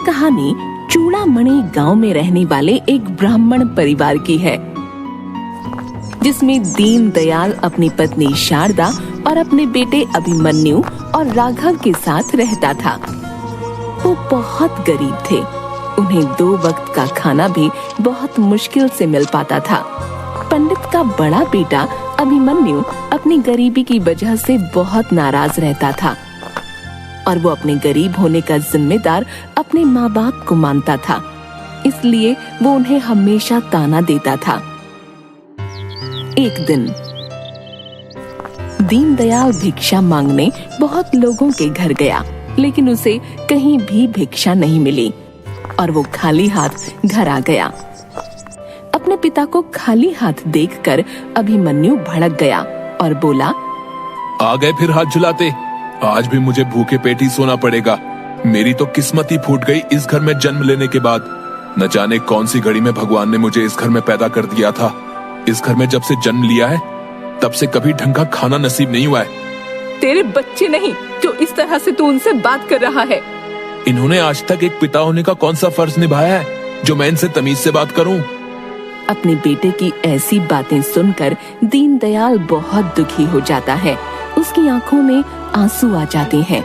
कहानी चूड़ामणि गांव में रहने वाले एक ब्राह्मण परिवार की है, जिसमें दीनदयाल अपनी पत्नी शारदा और अपने बेटे अभिमन्यु और राघव के साथ रहता था। वो बहुत गरीब थे। उन्हें 2 वक्त का खाना भी बहुत मुश्किल से मिल पाता था। पंडित का बड़ा बेटा अभिमन्यु अपनी गरीबी की वजह से बहुत नाराज रहता था और वो अपने गरीब होने का जिम्मेदार अपने माँ बाप को मानता था, इसलिए वो उन्हें हमेशा ताना देता था। एक दिन दीनदयाल भिक्षा मांगने बहुत लोगों के घर गया, लेकिन उसे कहीं भी भिक्षा नहीं मिली और वो खाली हाथ घर आ गया। अपने पिता को खाली हाथ देखकर अभिमन्यु भड़क गया और बोला, आ गए फिर हाथ झुलाते। आज भी मुझे भूखे पेट ही सोना पड़ेगा। मेरी तो किस्मत ही फूट गई इस घर में जन्म लेने के बाद। न जाने कौन सी घड़ी में भगवान ने मुझे इस घर में पैदा कर दिया था। इस घर में जब से जन्म लिया है तब से कभी ढंग का खाना नसीब नहीं हुआ है। तेरे बच्चे नहीं जो इस तरह से तू उनसे बात कर रहा है। इन्होंने आज तक एक पिता होने का कौन सा फर्ज निभाया है जो मैं इनसे तमीज से बात करूं? अपने बेटे की ऐसी बातें सुनकर दीनदयाल बहुत दुखी हो जाता है। उसकी आंखों में आंसू आ जाते हैं।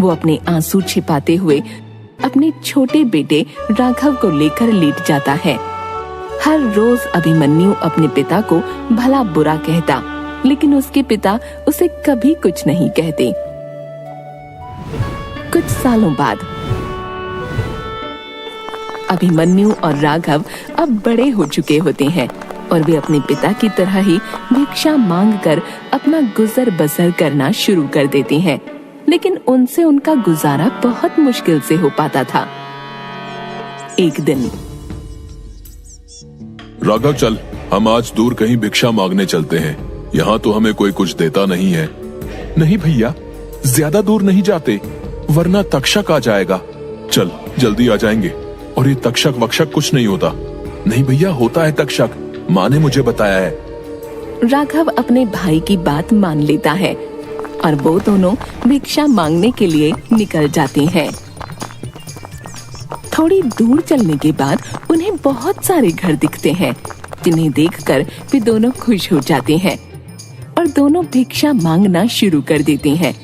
वो अपने आंसू छिपाते हुए अपने छोटे बेटे राघव को लेकर लेट जाता है। हर रोज अभिमन्यु अपने पिता को भला बुरा कहता, लेकिन उसके पिता उसे कभी कुछ नहीं कहते। कुछ सालों बाद अभिमन्यु और राघव अब बड़े हो चुके होते हैं और वे अपने पिता की तरह ही भिक्षा मांगकर अपना गुजर बसर करना शुरू कर देते हैं, लेकिन उनसे उनका गुजारा बहुत मुश्किल से हो पाता था। एक दिन, राघव चल, हम आज दूर कहीं भिक्षा मांगने चलते हैं। यहाँ तो हमें कोई कुछ देता नहीं है। नहीं भैया, ज्यादा दूर नहीं जाते, वरना तक्षक आ जाएगा। चल जल्दी आ जाएंगे। और ये तक्षक वक्षक कुछ नहीं होता। नहीं भैया, होता है तक्षक, माँ ने मुझे बताया है। राघव अपने भाई की बात मान लेता है और वो दोनों भिक्षा मांगने के लिए निकल जाते हैं। थोड़ी दूर चलने के बाद उन्हें बहुत सारे घर दिखते हैं, जिन्हें देखकर वे दोनों खुश हो जाते हैं और दोनों भिक्षा मांगना शुरू कर देते हैं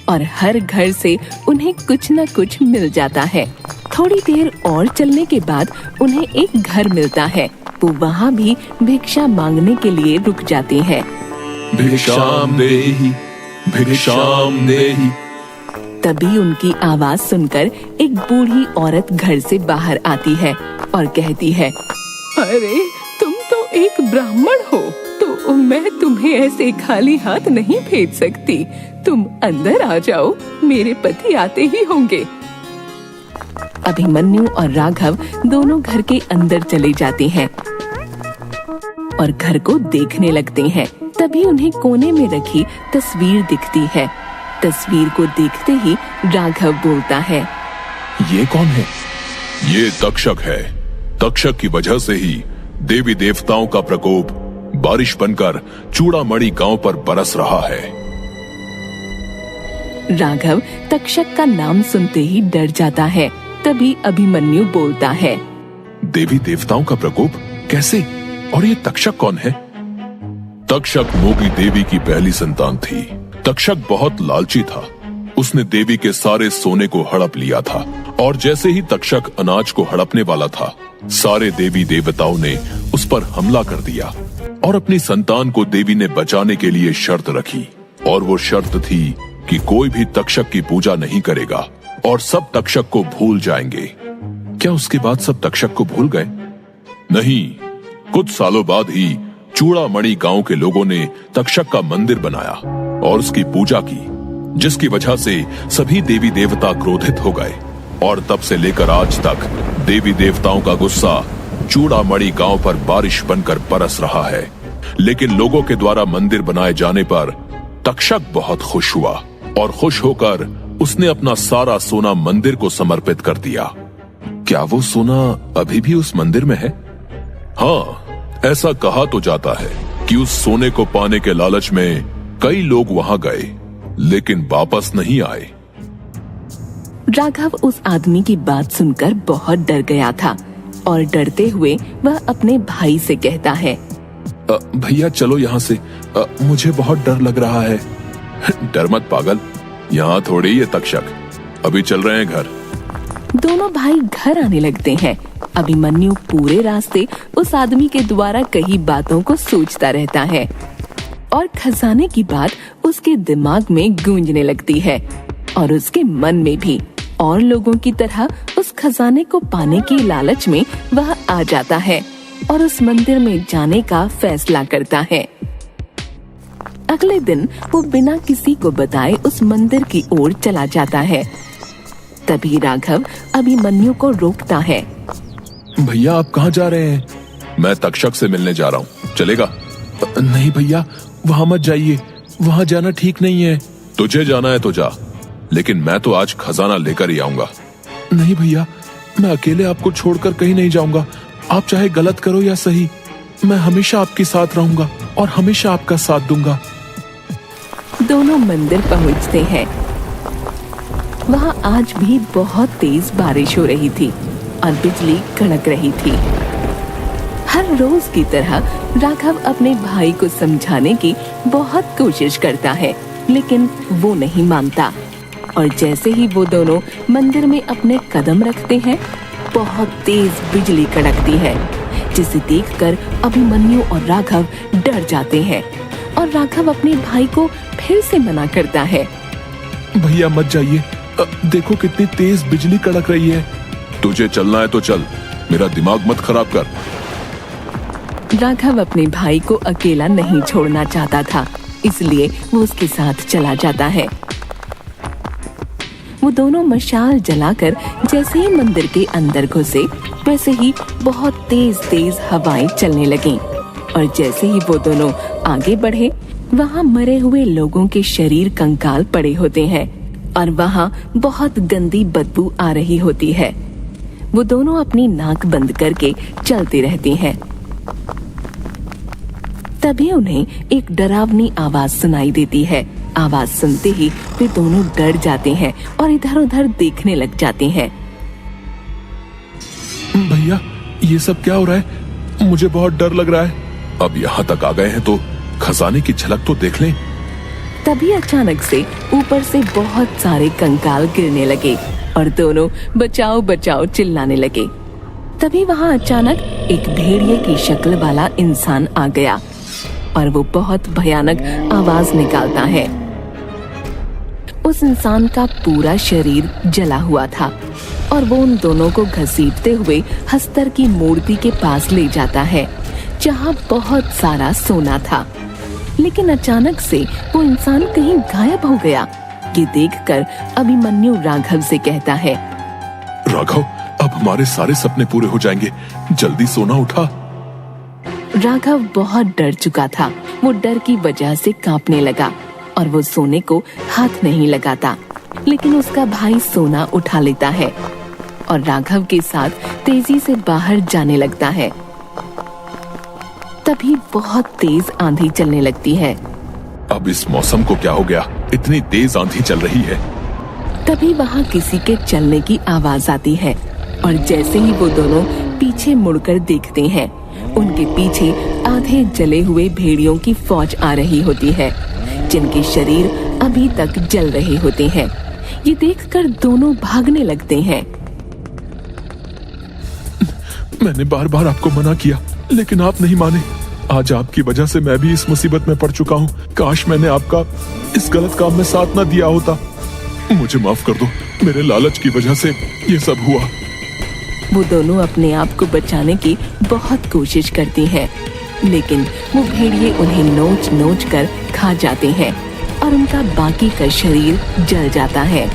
और हर घर से उन्हें कुछ न कुछ मिल जाता है। थोड़ी देर और चलने के बाद उन्हें एक घर मिलता है। वो वहाँ भी भिक्षा मांगने के लिए रुक जाते हैं। भिक्षाम देहि, भिक्षाम देहि। तभी उनकी आवाज सुनकर एक बूढ़ी औरत घर से बाहर आती है और कहती है, अरे तुम तो एक ब्राह्मण हो, तो मैं तुम्हें ऐसे खाली हाथ नहीं भेज सकती। तुम अंदर आ जाओ, मेरे पति आते ही होंगे। अभिमन्यु और राघव दोनों घर के अंदर चले जाते हैं और घर को देखने लगते हैं। तभी उन्हें कोने में रखी तस्वीर दिखती है। तस्वीर को देखते ही राघव बोलता है, ये कौन है? ये तक्षक है। तक्षक की वजह से ही देवी देवताओं का प्रकोप बारिश बनकर चूड़ामणि गांव पर बरस रहा है। राघव तक्षक का नाम सुनते ही डर जाता है। तभी अभिमन्यु बोलता है, देवी देवताओं का प्रकोप कैसे? और ये तक्षक कौन है? तक्षक मोगी देवी की पहली संतान थी। तक्षक बहुत लालची था। उसने देवी के सारे सोने को हड़प लिया था और जैसे ही तक्षक अनाज को हड़पने वाला था, सारे देवी देवताओं ने उस पर हमला कर दिया और अपनी संतान को देवी ने बचाने के लिए शर्त रखी। और वो शर्त थी कि कोई भी तक्षक की पूजा नहीं करेगा और सब तक्षक को भूल जाएंगे। क्या उसके बाद सब तक्षक को भूल गए? नहीं, कुछ सालों बाद ही चूड़ामणि गांव के लोगों ने तक्षक का मंदिर बनाया और उसकी पूजा की, जिसकी वजह से सभी देवी देवता क्रोधित हो गए। और तब से लेकर आज तक देवी देवताओं का गुस्सा चूड़ामणि गांव पर बारिश बनकर बरस रहा है। लेकिन लोगों के द्वारा मंदिर बनाए जाने पर तक्षक बहुत खुश हुआ और खुश होकर उसने अपना सारा सोना मंदिर को समर्पित कर दिया। क्या वो सोना अभी भी उस मंदिर में है? हाँ, ऐसा कहा तो जाता है कि उस सोने को पाने के लालच में कई लोग वहां गए, लेकिन वापस नहीं आए। राघव उस आदमी की बात सुनकर बहुत डर गया था और डरते हुए वह अपने भाई से कहता है, भैया चलो यहाँ से, मुझे बहुत डर लग रहा है। डर मत पागल, यहाँ थोड़ी ये तक्षक, अभी चल रहे हैं घर। दोनों भाई घर आने लगते हैं। अभिमन्यु पूरे रास्ते उस आदमी के द्वारा कही बातों को सोचता रहता है और खजाने की बात उसके दिमाग में गूंजने लगती है और उसके मन में भी। और लोगों की तरह उस खजाने को पाने की लालच में वह आ जाता है और उस मंदिर में जाने का फैसला करता है। अगले दिन वो बिना किसी को बताए उस मंदिर की ओर चला जाता है। तभी राघव अभिमन्यु को रोकता है। भैया आप कहाँ जा रहे हैं? मैं तक्षक से मिलने जा रहा हूँ, चलेगा? नहीं भैया, वहाँ मत जाइए, वहाँ जाना ठीक नहीं है। तुझे जाना है तो जा, लेकिन मैं तो आज खजाना लेकर ही आऊंगा। नहीं भैया, मैं अकेले आपको छोड़कर कहीं नहीं जाऊंगा। आप चाहे गलत करो या सही, मैं हमेशा आपके साथ रहूंगा और हमेशा आपका साथ दूंगा। दोनों मंदिर पहुंचते हैं। वहाँ आज भी बहुत तेज बारिश हो रही थी और बिजली कड़क रही थी। हर रोज की तरह राघव अपने भाई को समझाने की बहुत कोशिश करता है, लेकिन वो नहीं मानता। और जैसे ही वो दोनों मंदिर में अपने कदम रखते हैं, बहुत तेज बिजली कड़कती है, जिसे देखकर अभिमन्यु और राघव डर जाते हैं और राघव अपने भाई को फिर से मना करता है। भैया मत जाइए, देखो कितनी तेज बिजली कड़क रही है। तुझे चलना है तो चल, मेरा दिमाग मत खराब कर। राघव अपने भाई को अकेला नहीं छोड़ना चाहता था, इसलिए वो उसके साथ चला जाता है। वो दोनों मशाल जलाकर जैसे ही मंदिर के अंदर घुसे, वैसे ही बहुत तेज तेज हवाएं चलने लगीं। और जैसे ही वो दोनों आगे बढ़े, वहाँ मरे हुए लोगों के शरीर कंकाल पड़े होते हैं और वहाँ बहुत गंदी बदबू आ रही होती है। वो दोनों अपनी नाक बंद करके चलते रहते हैं। तभी उन्हें एक डरावनी आवाज सुनाई देती है। आवाज सुनते ही वे दोनों डर जाते हैं और इधर उधर देखने लग जाते हैं। भैया ये सब क्या हो रहा है? मुझे बहुत डर लग रहा है। अब यहाँ तक आ गए हैं तो खजाने की झलक तो देख लें। तभी अचानक से ऊपर से बहुत सारे कंकाल गिरने लगे और दोनों बचाओ बचाओ चिल्लाने लगे। तभी वहाँ अचानक एक भेड़िए की शक्ल वाला इंसान आ गया और वो बहुत भयानक आवाज निकालता है। उस इंसान का पूरा शरीर जला हुआ था और वो उन दोनों को घसीटते हुए हस्तर की मूर्ति के पास ले जाता है, जहाँ बहुत सारा सोना था। लेकिन अचानक से वो इंसान कहीं गायब हो गया। ये देखकर अभिमन्यु राघव से कहता है, राघव अब हमारे सारे सपने पूरे हो जाएंगे, जल्दी सोना उठा। राघव बहुत डर चुका था। वो डर की वजह से कांपने लगा और वो सोने को हाथ नहीं लगाता। लेकिन उसका भाई सोना उठा लेता है और राघव के साथ तेजी से बाहर जाने लगता है। तभी बहुत तेज आंधी चलने लगती है। अब इस मौसम को क्या हो गया? इतनी तेज आंधी चल रही है। तभी वहाँ किसी के चलने की आवाज आती है और जैसे ही वो दोनों पीछे मुड़कर देखते हैं, उनके पीछे आधे जले हुए भेड़ियों की फौज आ रही होती है, जिनके शरीर अभी तक जल रहे होते हैं। ये देखकर दोनों भागने लगते हैं। मैंने बार बार आपको मना किया, लेकिन आप नहीं माने। आज आपकी वजह से मैं भी इस मुसीबत में पड़ चुका हूँ। काश मैंने आपका इस गलत काम में साथ ना दिया होता। मुझे माफ कर दो, मेरे लालच की वजह से ये सब हुआ। वो दोनों अपने आप को बचाने की बहुत कोशिश करती हैं, लेकिन वो भेड़िए उन्हें नोच नोच कर खा जाते हैं और उनका बाकी का शरीर जल जाता है।